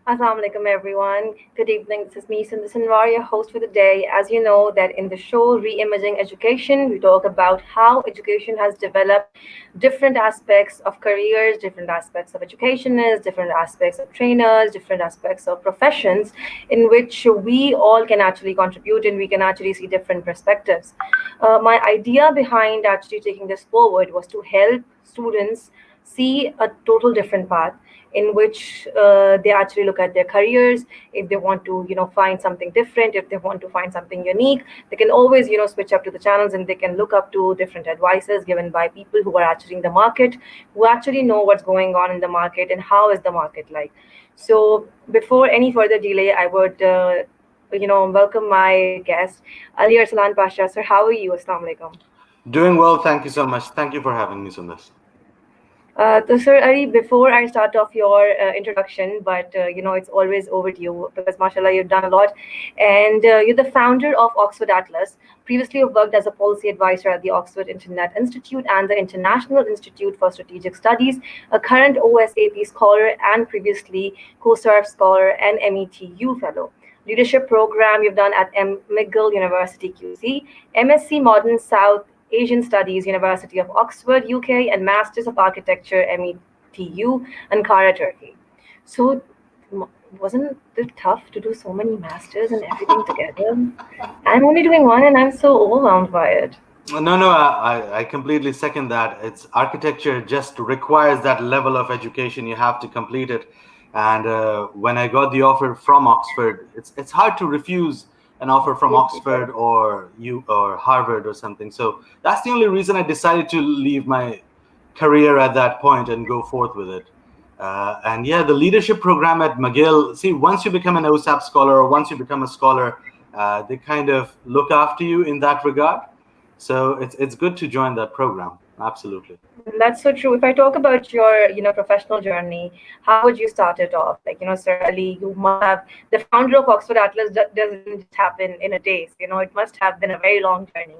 Assalamu alaikum everyone. Good evening. This is me, Sindhu Sinwar, your host for the day. As you know, that in the show ReImaging Education, we talk about how education has developed different aspects of careers, different aspects of educationists, different aspects of trainers, different aspects of professions, in which we all can actually contribute and we can actually see different perspectives. My idea behind actually taking this forward was to help students see a total different path in which they actually look at their careers. If they want to find something different, if they want to find something unique, they can always switch up to the channels and they can look up to different advices given by people who are actually in the market, who actually know what's going on in the market and how is the market like. So before any further delay, I would welcome my guest, Ali Arsalan Pasha. Sir, how are you? Assalamu alaikum. Doing well, thank you so much. Thank you for having me on this. So, Sir Ali, before I start off your introduction, but it's always overdue because, mashallah, you've done a lot, and you're the founder of Oxford Atlas. Previously, you've worked as a policy advisor at the Oxford Internet Institute and the International Institute for Strategic Studies, a current OSAP scholar, and previously co-served scholar and METU fellow. Leadership program you've done at McGill University QC, MSc Modern South Asian Studies, University of Oxford, UK, and Masters of Architecture, METU, Ankara, Turkey. So, wasn't it tough to do so many masters and everything together? I'm only doing one, and I'm so overwhelmed by it. No, I completely second that. It's architecture just requires that level of education. You have to complete it. And when I got the offer from Oxford, it's hard to refuse an offer from Oxford or Harvard or something. So that's the only reason I decided to leave my career at that point and go forth with it. And yeah, the leadership program at McGill. See, once you become an OSAP scholar or once you become a scholar, they kind of look after you in that regard. So it's good to join that program. Absolutely. That's so true. If I talk about your, professional journey, how would you start it off? Like, Sir Ali, you must have the founder of Oxford Atlas doesn't just happen in a day. So, it must have been a very long journey.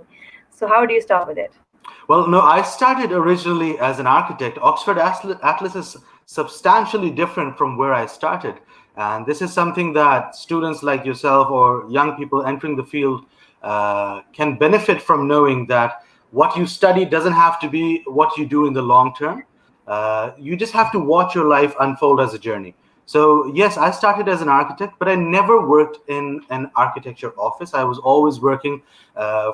So, how do you start with it? Well, no, I started originally as an architect. Oxford Atlas is substantially different from where I started. And this is something that students like yourself or young people entering the field can benefit from, knowing that what you study doesn't have to be what you do in the long term. You just have to watch your life unfold as a journey. So yes, I started as an architect, but I never worked in an architecture office. I was always working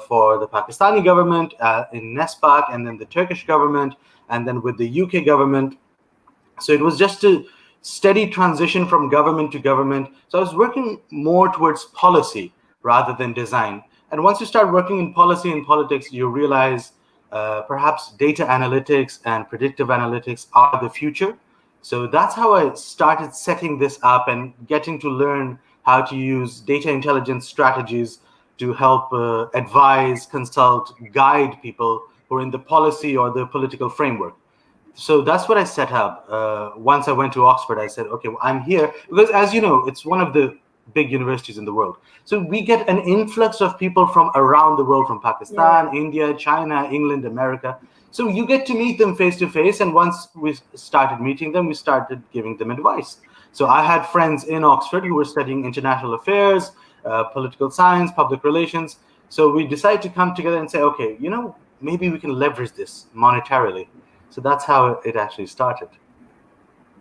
for the Pakistani government in NESPAC, and then the Turkish government, and then with the UK government. So it was just a steady transition from government to government. So I was working more towards policy rather than design. And once you start working in policy and politics, you realize perhaps data analytics and predictive analytics are the future. So that's how I started setting this up and getting to learn how to use data intelligence strategies to help advise, consult, guide people who are in the policy or the political framework. So that's what I set up. Once I went to Oxford, I said, okay, well, I'm here because, as you know, it's one of the big universities in the world. So we get an influx of people from around the world, from Pakistan, India, China, England, America. So you get to meet them face to face. And once we started meeting them, we started giving them advice. So I had friends in Oxford who were studying international affairs, political science, public relations. So we decided to come together and say, okay, maybe we can leverage this monetarily. So that's how it actually started.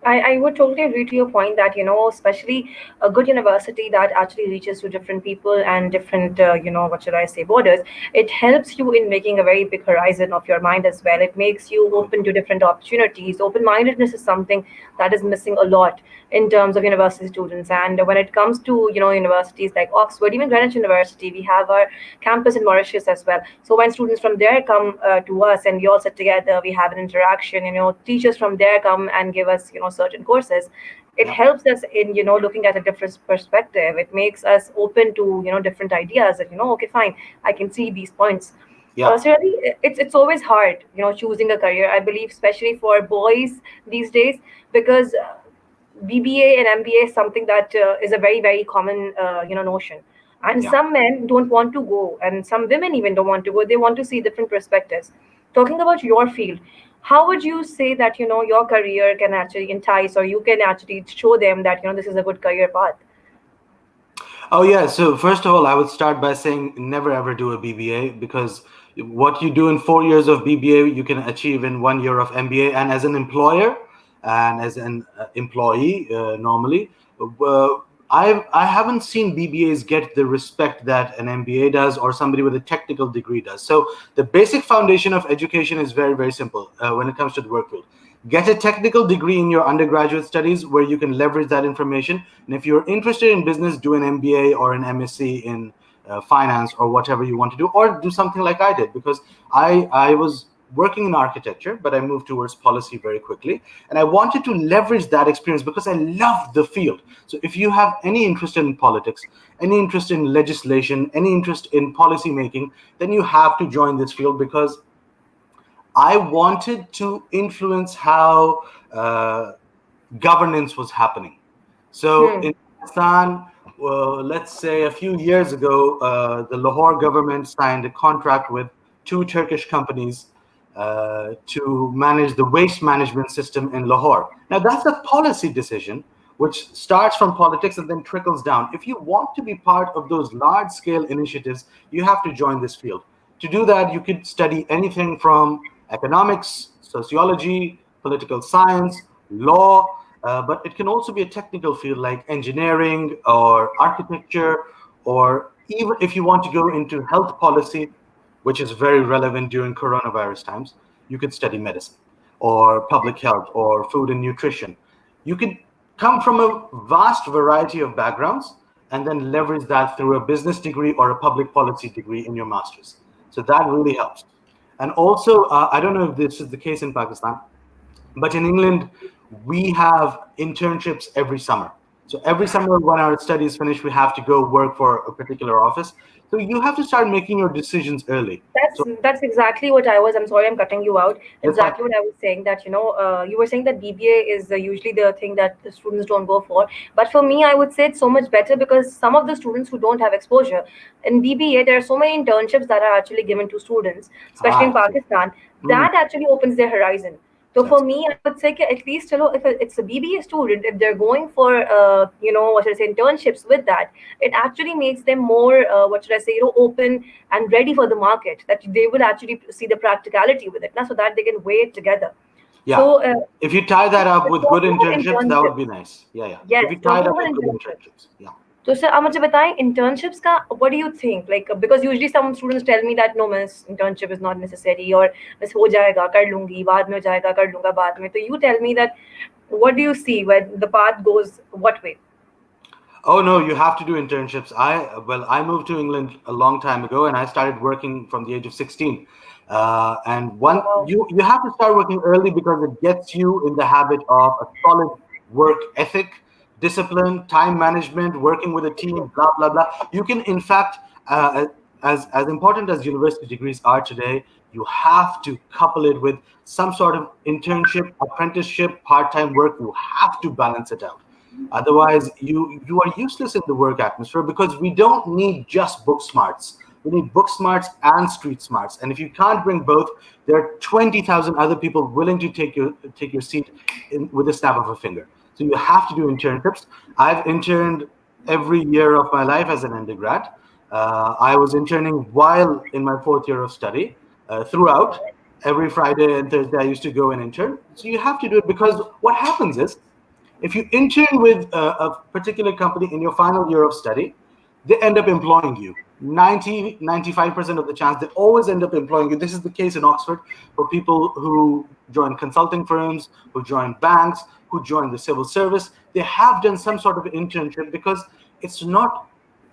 I would totally agree to your point that, especially a good university that actually reaches to different people and different, what should I say, borders, it helps you in making a very big horizon of your mind as well. It makes you open to different opportunities. Open-mindedness is something that is missing a lot in terms of university students. And when it comes to, universities like Oxford, even Greenwich University, we have our campus in Mauritius as well. So when students from there come to us and we all sit together, we have an interaction, teachers from there come and give us, certain courses. It helps us in looking at a different perspective. It makes us open to different ideas that okay, fine, I can see these points. So really, it's always hard choosing a career, I believe, especially for boys these days, because BBA and MBA is something that is a very, very common notion. And some men don't want to go, and some women even don't want to go. They want to see different perspectives. Talking about your field, how would you say that your career can actually entice, or you can actually show them that this is a good career path? Oh yeah. So first of all, I would start by saying never ever do a BBA, because what you do in 4 years of BBA, you can achieve in 1 year of MBA. And as an employer and as an employee, normally, I haven't seen BBAs get the respect that an MBA does or somebody with a technical degree does. So the basic foundation of education is very, very simple when it comes to the work field. Get a technical degree in your undergraduate studies where you can leverage that information. And if you're interested in business, do an MBA or an MSc in finance or whatever you want to do, or do something like I did, because I was working in architecture, but I moved towards policy very quickly. And I wanted to leverage that experience because I loved the field. So if you have any interest in politics, any interest in legislation, any interest in policy making, then you have to join this field, because I wanted to influence how governance was happening. So Hmm. in Pakistan, let's say a few years ago, the Lahore government signed a contract with two Turkish companies to manage the waste management system in Lahore. Now, that's a policy decision which starts from politics and then trickles down. If you want to be part of those large scale initiatives, you have to join this field. To do that, you could study anything from economics, sociology, political science, law, but it can also be a technical field like engineering or architecture, or even if you want to go into health policy, which is very relevant during coronavirus times, you could study medicine or public health or food and nutrition. You could come from a vast variety of backgrounds and then leverage that through a business degree or a public policy degree in your master's. So that really helps. And also, I don't know if this is the case in Pakistan, but in England, we have internships every summer. So every summer, when our studies finish, we have to go work for a particular office. So you have to start making your decisions early. That's So that's exactly what I was. I'm sorry, I'm cutting you out. that's fine. Exactly what I was saying, that you were saying that BBA is usually the thing that the students don't go for. But for me, I would say it's so much better, because some of the students who don't have exposure in BBA, there are so many internships that are actually given to students, especially in Ah, so, Pakistan. mm, That actually opens their horizon. So for that's me, I would say at least if it's a BBA student, if they're going for what should I say, internships with that, it actually makes them more what should I say, open and ready for the market. That they will actually see the practicality with it, so that they can weigh it together. yeah. So If you tie that up with good talking about internships, that would be internships, nice. Yeah, yeah. If yes, you tie it talking up about with good internships. internships, yeah. तो sir आप मुझे बताएं internships का what do you think, like because usually some students tell me that no miss internship is not necessary, or miss हो जाएगा कर लूंगी बाद में हो जाएगा कर लूंगा बाद में, तो you tell me that what do you see when the path goes what way? Oh no, you have to do internships. I moved to England a long time ago, and I started working from the age of 16. And one Wow. you have to start working early because it gets you in the habit of a solid work ethic, discipline, time management, working with a team, blah blah blah. You can, in fact, as important as university degrees are today, you have to couple it with some sort of internship, apprenticeship, part-time work. You have to balance it out. Otherwise, you are useless in the work atmosphere, because we don't need just book smarts. We need book smarts and street smarts. And if you can't bring both, there are 20,000 other people willing to take your seat with a snap of a finger. So you have to do internships. I've interned every year of my life as an undergrad. I was interning while in my fourth year of study. Throughout, every Friday and Thursday, I used to go and intern. So you have to do it, because what happens is, if you intern with a particular company in your final year of study, they end up employing you. 95% of the chance, they always end up employing you. This is the case in Oxford for people who join consulting firms, who join banks, who join the civil service. They have done some sort of internship, because it's not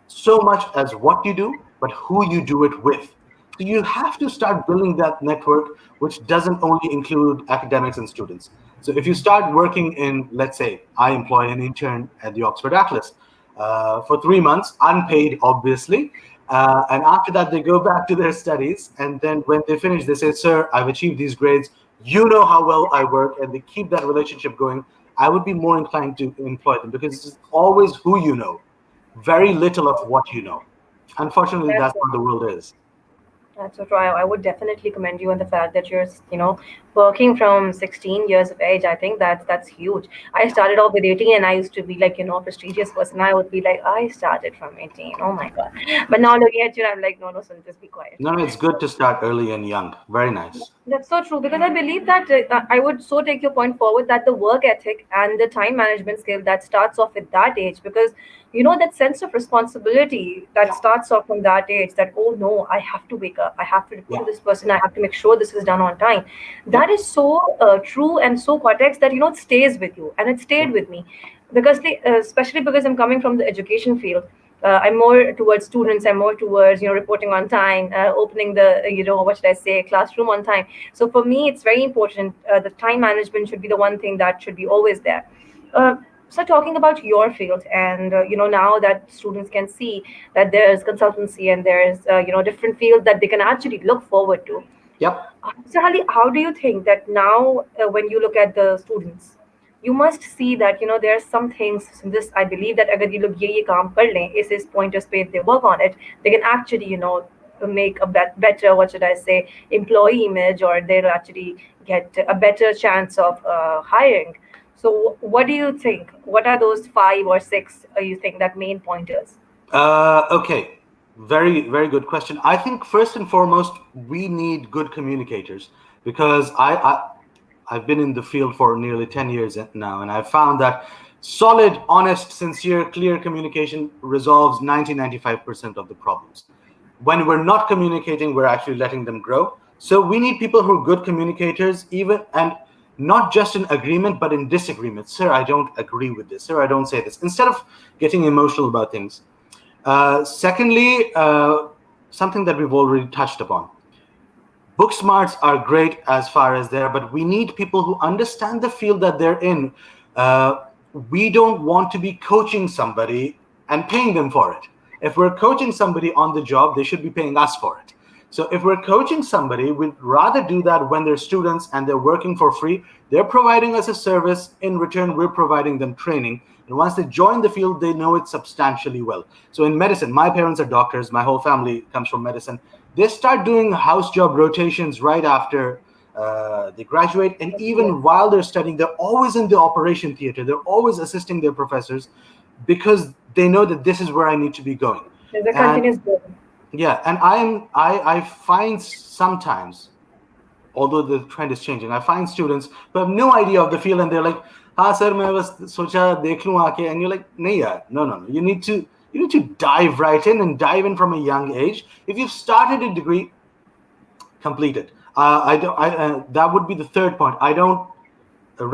so much as what you do, but who you do it with. So you have to start building that network, which doesn't only include academics and students. So if you start working in, let's say, I employ an intern at the Oxford Atlas for 3 months, unpaid, obviously. And after that, they go back to their studies. And then when they finish, they say, "Sir, I've achieved these grades. You know how well I work." And they keep that relationship going. I would be more inclined to employ them, because it's always who you know, very little of what you know. Unfortunately, That's that's what the world is. That's so true. I would definitely commend you on the fact that you're, working from 16 years of age, I think that's huge. I started off with 18 and I used to be like, a prestigious person. I would be like, I started from 18. Oh my God. But now looking at you, I'm like, no, no, son, just be quiet. No, no, it's good to start early and young. Very nice. That's so true because I believe that I would so take your point forward that the work ethic and the time management skill that starts off at that age, because that sense of responsibility that Yeah, starts off from that age, that oh no, I have to wake up, I have to report yeah, to this person, I have to make sure this is done on time. That yep, is so true and so cortex that it stays with you, and it stayed yep, with me because especially because I'm coming from the education field. I'm more towards students. I'm more towards reporting on time, opening the what should I say, classroom on time. So for me, it's very important. The time management should be the one thing that should be always there. Uh, so talking about your field, and now that students can see that there's consultancy and there's different fields that they can actually look forward to. yep. So, Ali, how do you think that now, when you look at the students, you must see that there are some things. This I believe that अगर ये लोग ये काम कर लें, इस pointers पे if they work on it, they can actually make a better, what should I say, employee image, or they'll actually get a better chance of hiring. So, what do you think? What are those five or six you think that main pointers? Okay, very, very good question. I think first and foremost, we need good communicators because I've been in the field for nearly 10 years now, and I've found that solid, honest, sincere, clear communication resolves 95% of the problems. When we're not communicating, we're actually letting them grow. So we need people who are good communicators, even and not just in agreement, but in disagreement. Sir, I don't agree with this. Sir, I don't say this. Instead of getting emotional about things. Secondly, something that we've already touched upon. Book smarts are great as far as there, but we need people who understand the field that they're in. Uh, we don't want to be coaching somebody and paying them for it. If we're coaching somebody on the job, they should be paying us for it. So if we're coaching somebody, we'd rather do that when they're students and they're working for free. They're providing us a service. In return, we're providing them training. And once they join the field, they know it substantially well. So in medicine, my parents are doctors. My whole family comes from medicine. They start doing house job rotations right after they graduate. And Yes, even while they're studying, they're always in the operation theater. They're always assisting their professors because they know that this is where I need to be going. there's a And continuous growth. yeah, and I find sometimes, although the trend is changing, I find students who have no idea of the field and they're like, "हाँ sir, मैं बस सोचा देख लूँ आके," and you're like, "नहीं यार, no, no, no. You need to dive right in and dive in from a young age. If you've started a degree, complete it. I don't. That would be the third point. I don't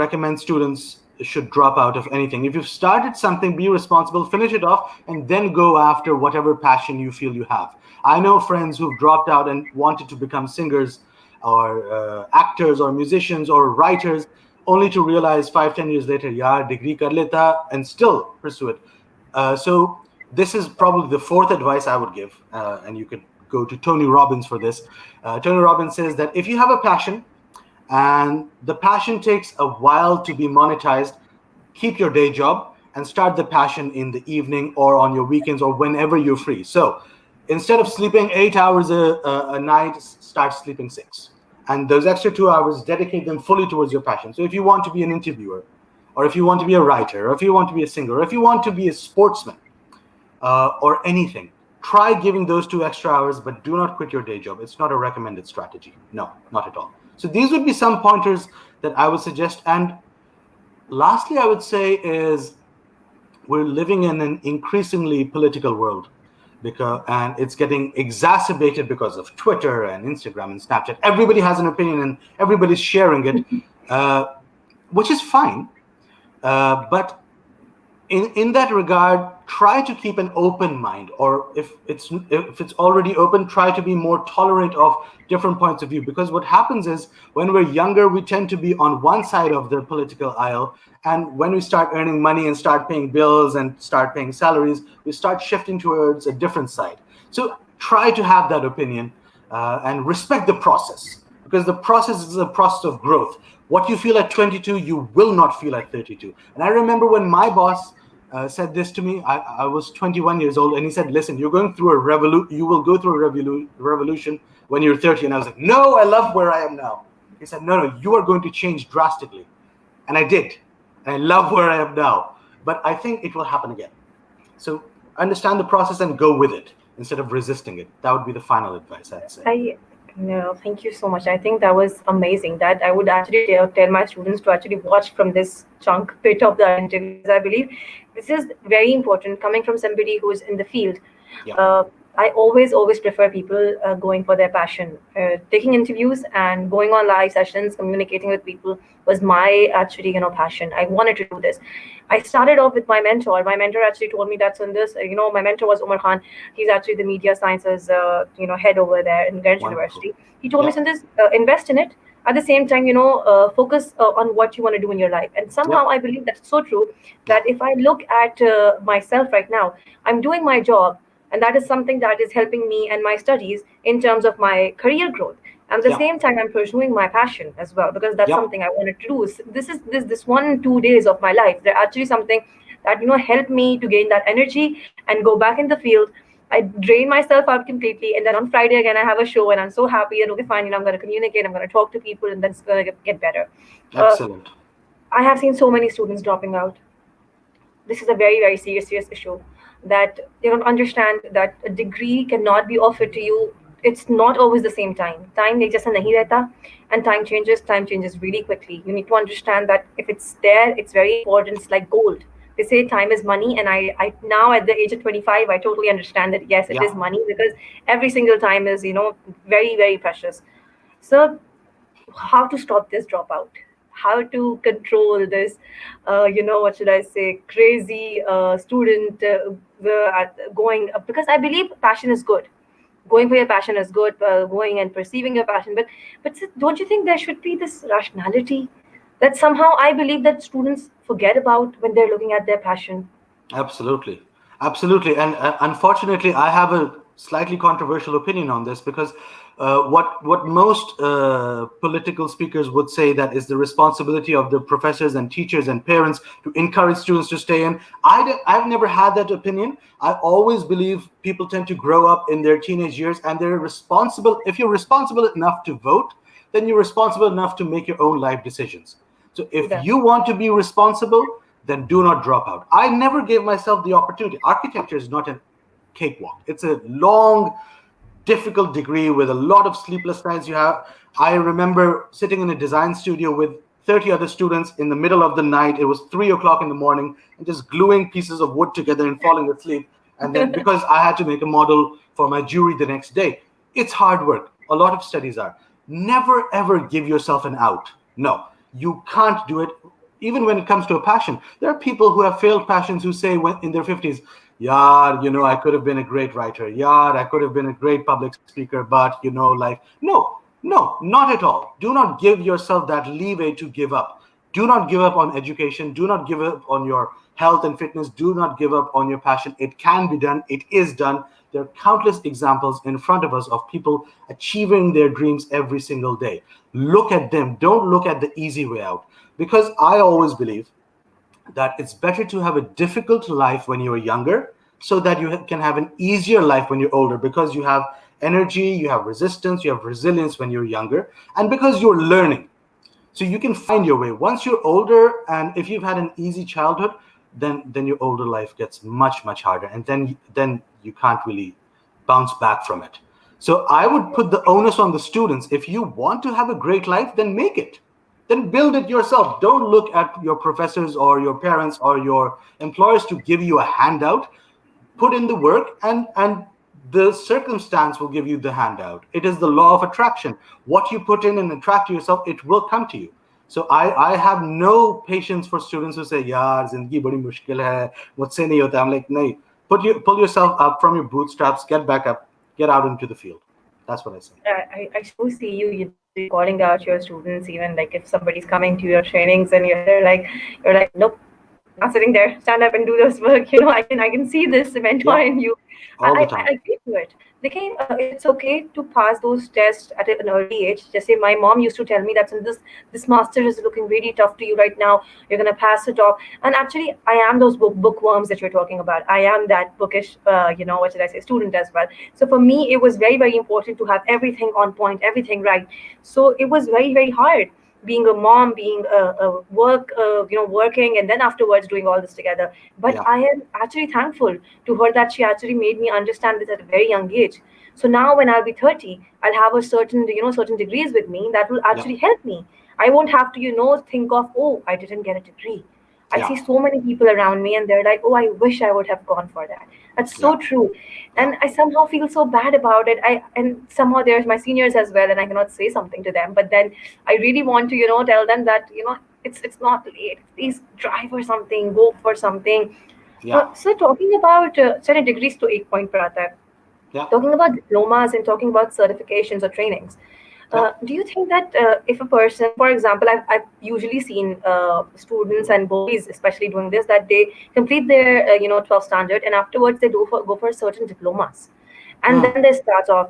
recommend students should drop out of anything. If you've started something, be responsible, finish it off, and then go after whatever passion you feel you have. I know friends who've dropped out and wanted to become singers or actors or musicians or writers, only to realize 5, 10 years later, yeah, degree kar leta, and still pursue it. So this is probably the fourth advice I would give, and you could go to Tony Robbins for this. Tony Robbins says that if you have a passion, and the passion takes a while to be monetized, keep your day job and start the passion in the evening or on your weekends or whenever you're free. So instead of sleeping 8 hours a night, start sleeping 6. And those extra 2 hours, dedicate them fully towards your passion. So if you want to be an interviewer, or if you want to be a writer, or if you want to be a singer, or if you want to be a sportsman, or anything, try giving those 2 extra hours, but do not quit your day job. It's not a recommended strategy. No, not at all. So these would be some pointers that I would suggest. And lastly, I would say is we're living in an increasingly political world and it's getting exacerbated because of Twitter and Instagram and Snapchat. Everybody has an opinion and everybody's sharing it, which is fine. But in that regard, try to keep an open mind, or if it's already open, try to be more tolerant of different points of view. Because what happens is when we're younger, we tend to be on one side of the political aisle, and when we start earning money and start paying bills and start paying salaries, we start shifting towards a different side. So try to have that opinion and respect the process, because the process is a process of growth. What you feel at 22, you will not feel at 32. And I remember when my boss said this to me, I was 21 years old, and he said, "Listen, you're going through a revolution. You will go through a revolution when you're 30." And I was like, "No, I love where I am now." He said, no, no, you are going to change drastically. And I did. And I love where I am now. But I think it will happen again. So understand the process and go with it instead of resisting it. That would be the final advice, I'd say. I no, thank you so much. I think that was amazing. That I would actually tell my students to actually watch from this chunk bit of the interview, because I believe this is very important coming from somebody who is in the field. Yeah. I always prefer people going for their passion. Taking interviews and going on live sessions, communicating with people was my actually passion. I wanted to do this. I started off with my mentor. My mentor actually told me that Sundar, my mentor was Umar Khan. He's actually the media sciences head over there in Greenwich Wonderful. University. He told me, Yeah. Sundar, invest in it. At the same time, focus on what you want to do in your life. And somehow Yep. I believe that's so true, Yeah. that if I look at myself right now, I'm doing my job, and that is something that is helping me and my studies in terms of my career growth. And at the Yep. same time, I'm pursuing my passion as well, because that's Yep. something I wanted to do. This is this 1 2 days of my life, they're actually something that help me to gain that energy and go back in the field. I drain myself out completely, and then on Friday again I have a show, and I'm so happy that, okay, fine, I'm going to communicate, I'm going to talk to people, and then it's going to get better. uh, Excellent. I have seen so many students dropping out. This is a very very serious issue, that they don't understand that a degree cannot be offered to you. It's not always the same time एक जैसा नहीं रहता, and time changes really quickly. You need to understand that if it's there, it's very important. It's like gold. They say time is money, and I now at the age of 25, I totally understand that yes, it Yeah. is money, because every single time is very very precious. So how to stop this dropout, how to control this, what should I say, crazy student going, because I believe passion is good. Going for your passion is good, going and perceiving your passion, but don't you think there should be this rationality that somehow I believe that students forget about when they're looking at their passion? Absolutely. Absolutely. And unfortunately, I have a slightly controversial opinion on this because what most political speakers would say that is the responsibility of the professors and teachers and parents to encourage students to stay in. I've never had that opinion. I always believe people tend to grow up in their teenage years and they're responsible. If you're responsible enough to vote, then you're responsible enough to make your own life decisions. So if Yeah. you want to be responsible, then do not drop out. I never gave myself the opportunity. Architecture is not a cakewalk. It's a long, difficult degree with a lot of sleepless nights you have. I remember sitting in a design studio with 30 other students in the middle of the night. It was 3 o'clock in the morning, and just gluing pieces of wood together and falling asleep. And then because I had to make a model for my jury the next day, it's hard work. A lot of studies are. Never ever give yourself an out. No, you can't do it. Even when it comes to a passion, there are people who have failed passions who say when in their 50s, yeah, I could have been a great writer. Yeah, I could have been a great public speaker, but life. No, no, not at all. Do not give yourself that leeway to give up. Do not give up on education. Do not give up on your health and fitness. Do not give up on your passion. It can be done. It is done. There are countless examples in front of us of people achieving their dreams every single day. Look at them. Don't look at the easy way out. Because I always believe that it's better to have a difficult life when you're younger so that you can have an easier life when you're older, because you have energy, you have resistance, you have resilience when you're younger, and because you're learning. So you can find your way. Once you're older, and if you've had an easy childhood, then your older life gets much harder, and then you can't really bounce back from it. So I would put the onus on the students. If you want to have a great life, then make it, then build it yourself. Don't look at your professors or your parents or your employers to give you a handout. Put in the work, and the circumstance will give you the handout. It is the law of attraction. What you put in and attract to yourself, it will come to you. So I have no patience for students who say, yaar, zindagi badi mushkil hai, mujhse nahi hota. I'm like, nahi. Pull yourself up from your bootstraps, get back up, get out into the field. That's what I say. I so see you, actually calling out your students, even like if somebody's coming to your trainings and you're like, nope, not sitting there, stand up and do this work. I can see this mentor Yeah. in you. all the I time. agree to it. Like, it's okay to pass those tests at an early age. Just say my mom used to tell me that since this master is looking really tough to you right now, you're gonna pass it off. And actually, I am those bookworms that you're talking about. I am that bookish, what should I say, student as well. So for me, it was very very important to have everything on point, everything right. So it was very very hard being a mom, being working, and then afterwards doing all this together. But Yeah, I am actually thankful to her that she actually made me understand this at a very young age. So now when I'll be 30, I'll have a certain degrees with me that will yeah, actually help me. I won't have to, think of, oh, I didn't get a degree. I yeah, see so many people around me and they're like, oh, I wish I would have gone for that. That's yeah, so true. yeah, And I somehow feel so bad about it. And somehow there's my seniors as well, and I cannot say something to them. But then I really want to, tell them that, it's not late. Please try for something, go for something. yeah, So talking about certain degrees to 8 point Pratap, yeah, talking about diplomas and talking about certifications or trainings, yeah. do you think that if a person, for example, I've usually seen students and boys especially doing this, that they complete their 12 standard and afterwards they go for certain diplomas, and Hmm. then they start off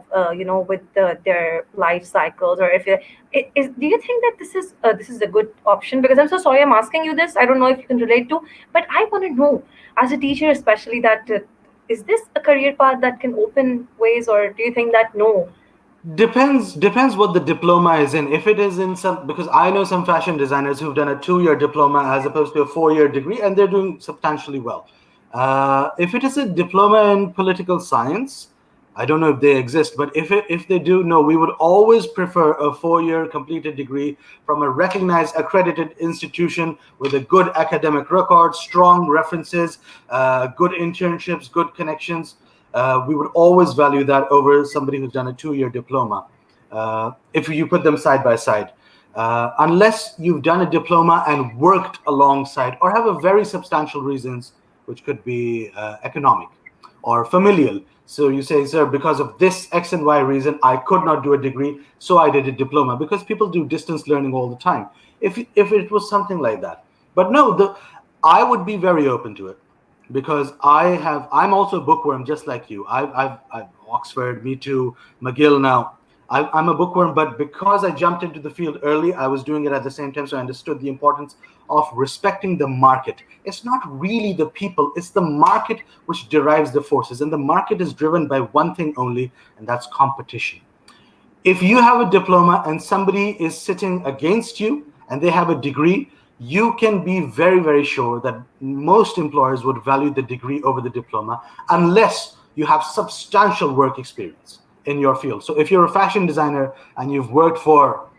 with their life cycles, or if do you think that this is a good option? Because I'm so sorry I'm asking you this, I don't know if you can relate to, but I want to know, as a teacher especially, that is this a career path that can open ways, or do you think that no? Depends what the diploma is in. If it is in some, because I know some fashion designers who've done a 2-year diploma as opposed to a 4-year degree, and they're doing substantially well. If it is a diploma in political science, I don't know if they exist, but if they do, no, we would always prefer a 4-year completed degree from a recognized accredited institution with a good academic record, strong references, good internships, good connections. We would always value that over somebody who's done a 2-year diploma, if you put them side by side. Unless you've done a diploma and worked alongside, or have a very substantial reasons, which could be economic or familial. So you say, sir, because of this X and Y reason, I could not do a degree, so I did a diploma. Because people do distance learning all the time. If it was something like that, but no, I would be very open to it, because I'm also a bookworm just like you. I've Oxford, me too, McGill now. I'm a bookworm, but because I jumped into the field early, I was doing it at the same time, so I understood the importance of respecting the market. It's not really the people, it's the market which derives the forces, and the market is driven by one thing only, and that's competition. If you have a diploma and somebody is sitting against you and they have a degree, you can be very, very sure that most employers would value the degree over the diploma, unless you have substantial work experience in your field. So if you're a fashion designer and you've worked for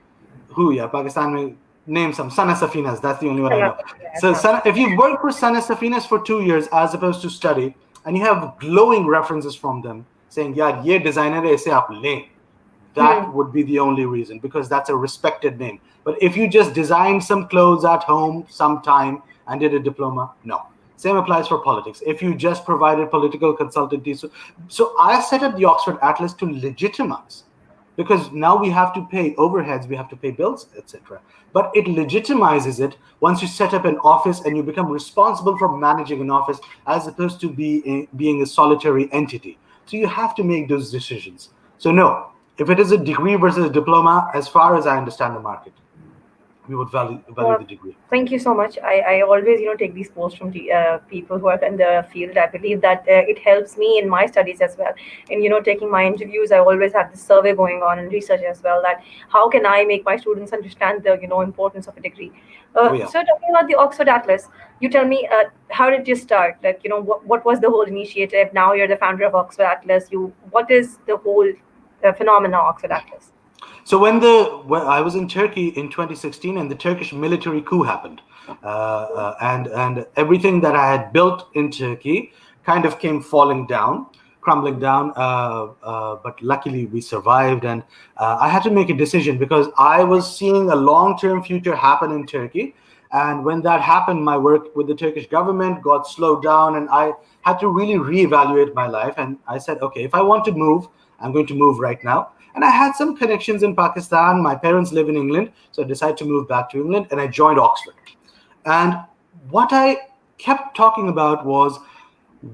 who, yeah, Pakistan may name some Sana Safinas, that's the only one I know. Yes, So if absolutely. you've worked for Sana Safinas for 2 years as opposed to study, and you have glowing references from them saying, yeah, ye designer hai, ise aap lein, that Hmm. would be the only reason, because that's a respected name. But if you just designed some clothes at home sometime and did a diploma, no. Same applies for politics. If you just provided political consultancy, so I set up the Oxford Atlas to legitimize, because now we have to pay overheads, we have to pay bills, etc. But it legitimizes it once you set up an office and you become responsible for managing an office, as opposed to being a solitary entity. So you have to make those decisions. So no, if it is a degree versus a diploma, as far as I understand the market, we would value Uh, the degree. Thank you so much. I always, take these posts from people who are in the field. I believe that it helps me in my studies as well. In, taking my interviews, I always have this survey going on and research as well, that how can I make my students understand the, importance of a degree. Oh yeah. So talking about the Oxford Atlas, you tell me, how did you start? Like, what was the whole initiative? Now you're the founder of Oxford Atlas. What is the whole phenomena Oxford Atlas? So when I was in Turkey in 2016, and the Turkish military coup happened, and everything that I had built in Turkey kind of came falling down, crumbling down. But luckily we survived, and I had to make a decision, because I was seeing a long-term future happen in Turkey. And when that happened, my work with the Turkish government got slowed down, and I had to really reevaluate my life. And I said, okay, if I want to move, I'm going to move right now. And I had some connections in Pakistan. My parents live in England, so I decided to move back to England, and I joined Oxford. And what I kept talking about was,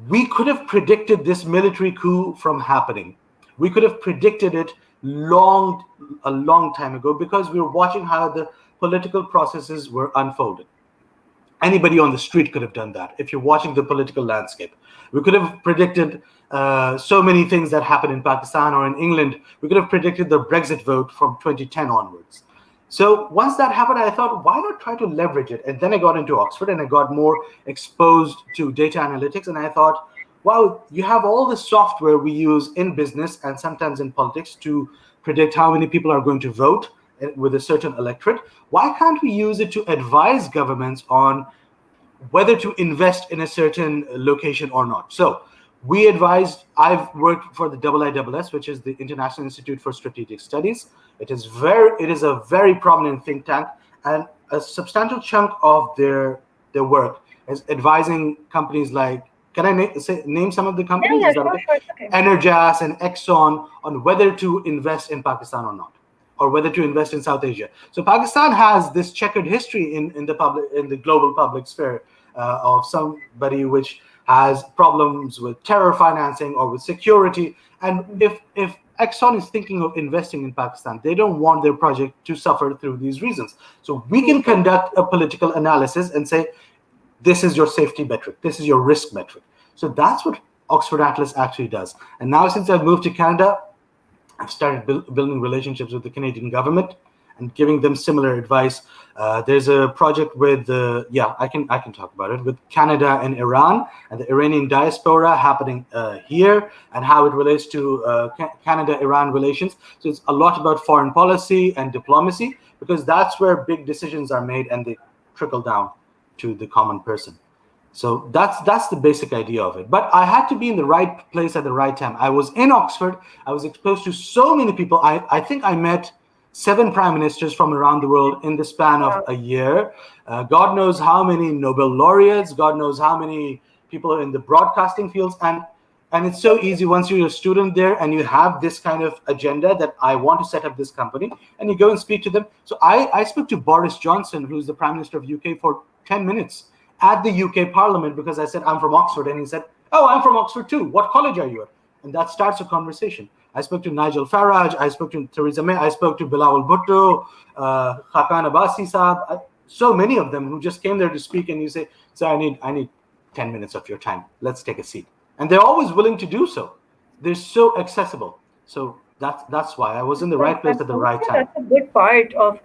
We could have predicted this military coup from happening. We could have predicted it long, a long time ago, because we were watching how the political processes were unfolded. Anybody on the street could have done that. If you're watching the political landscape, we could have predicted so many things that happen in Pakistan or in England. We could have predicted the Brexit vote from 2010 onwards. So once that happened, I thought, why not try to leverage it? And then I got into Oxford and I got more exposed to data analytics. And I thought, wow, you have all the software we use in business and sometimes in politics to predict how many people are going to vote with a certain electorate. Why can't we use it to advise governments on whether to invest in a certain location or not? So we advised, I've worked for the IISS, which is the International Institute for Strategic Studies. It is a very prominent think tank, and a substantial chunk of their work is advising companies like, can I name some of the Yeah, companies? yeah, Is that sure, okay? sure, it's okay. Energas and Exxon, on whether to invest in Pakistan or not, or whether to invest in South Asia. So Pakistan has this checkered history in the public, in the global public sphere, of somebody which has problems with terror financing or with security. And if Exxon is thinking of investing in Pakistan, they don't want their project to suffer through these reasons. So we True, can true. conduct a political analysis and say, this is your safety metric, this is your risk metric. So that's what Oxford Atlas actually does. And now, since I've moved to Canada, I've started building relationships with the Canadian government and giving them similar advice. There's a project with, yeah, I can talk about it, with Canada and Iran and the Iranian diaspora happening here, and how it relates to Canada-Iran relations. So it's a lot about foreign policy and diplomacy, because that's where big decisions are made and they trickle down to the common person. So that's the basic idea of it. But I had to be in the right place at the right time. I was in Oxford. I was exposed to so many people. I think I met 7 prime ministers from around the world in the span of Wow. a year. God knows how many Nobel laureates. God knows how many people in the broadcasting fields. And it's so easy once you're a student there and you have this kind of agenda that I want to set up this company, and you go and speak to them. So I spoke to Boris Johnson, who's the Prime Minister of UK, for 10 minutes at the UK Parliament, because I said I'm from Oxford, and he said, "Oh, I'm from Oxford too. What college are you at?" And that starts a conversation. I spoke to Nigel Farage, I spoke to Theresa May, I spoke to Bilal Bhutto, Hakan Abbasi Saab, so many of them who just came there to speak, and you say, "So I need 10 minutes of your time. Let's take a seat." And they're always willing to do so. They're so accessible. So that's why I was in the That's, right place that's at the right also time. that's a good part of,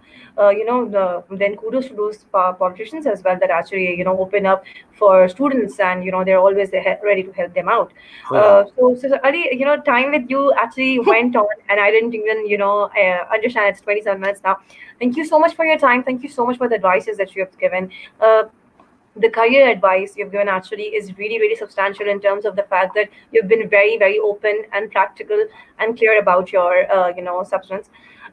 then kudos to those politicians as well that actually open up for students, and they're always ready to help them out. Oh yeah. So Ali, time with you actually went on, and I didn't even understand it's 27 minutes now. Thank you so much for your time. Thank you so much for the advices that you have given. The career advice you've given actually is really, really substantial in terms of the fact that you've been very, very open and practical and clear about your, substance.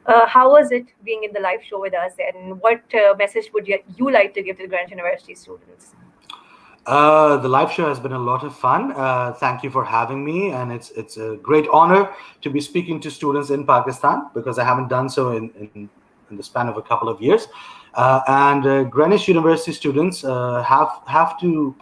How was it being in the live show with us, and what message would you like to give to the Greenwich University students? The live show has been a lot of fun. Thank you for having me, and it's a great honor to be speaking to students in Pakistan, because I haven't done so in the span of a couple of years. And Greenwich University students have to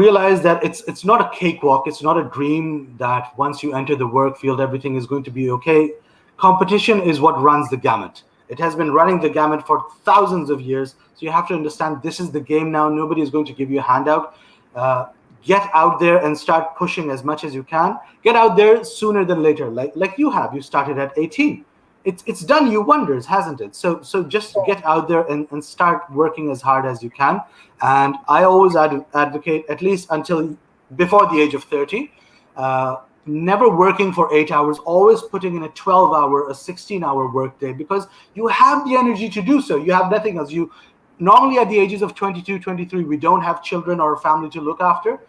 realize that it's not a cakewalk. It's not a dream that once you enter the work field, everything is going to be okay. Competition is what runs the gamut. It has been running the gamut for thousands of years. So you have to understand, this is the game now. Nobody is going to give you a handout. Uh, get out there and start pushing as much as you can. Get out there sooner than later, like you have. You started at 18. It's done you wonders, hasn't it? So just get out there and start working as hard as you can. And I always advocate, at least until before the age of 30, uh, never working for 8 hours, always putting in a 12-hour, a 16-hour workday, because you have the energy to do so. You have nothing else. You normally, at the ages of 22, 23, we don't have children or a family to look after.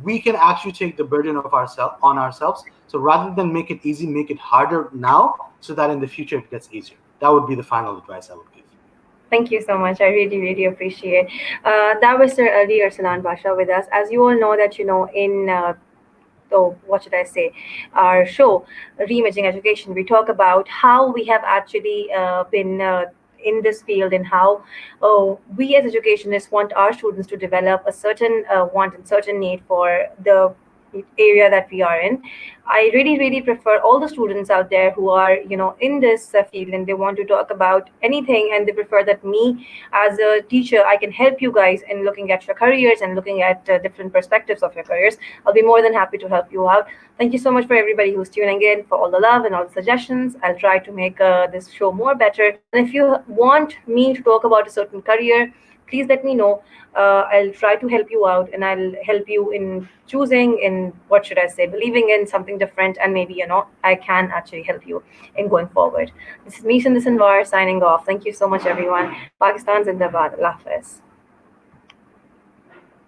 We can actually take the burden of ourselves. So rather than make it easy, make it harder now, so that in the future it gets easier. That would be the final advice I would give. Thank you so much. I really, really appreciate. That was Sir Ali Arsalan Pasha with us. As you all know that in so what should I say, our show, Reimaging Education, we talk about how we have actually been in this field, and how we as educationists want our students to develop a certain want and certain need for the area that we are in. I really prefer all the students out there who are, in this field, and they want to talk about anything, and they prefer that me as a teacher, I can help you guys in looking at your careers and looking at different perspectives of your careers. I'll be more than happy to help you out. Thank you so much for everybody who's tuning in, for all the love and all the suggestions. I'll try to make this show more better. And if you want me to talk about a certain career, please let me know. I'll try to help you out, and I'll help you in choosing, in what should I say, believing in something different, and maybe I can actually help you in going forward. This is Mishan Disanwar signing off. Thank you so much, everyone. Pakistan Zindabad. Allah Hafiz.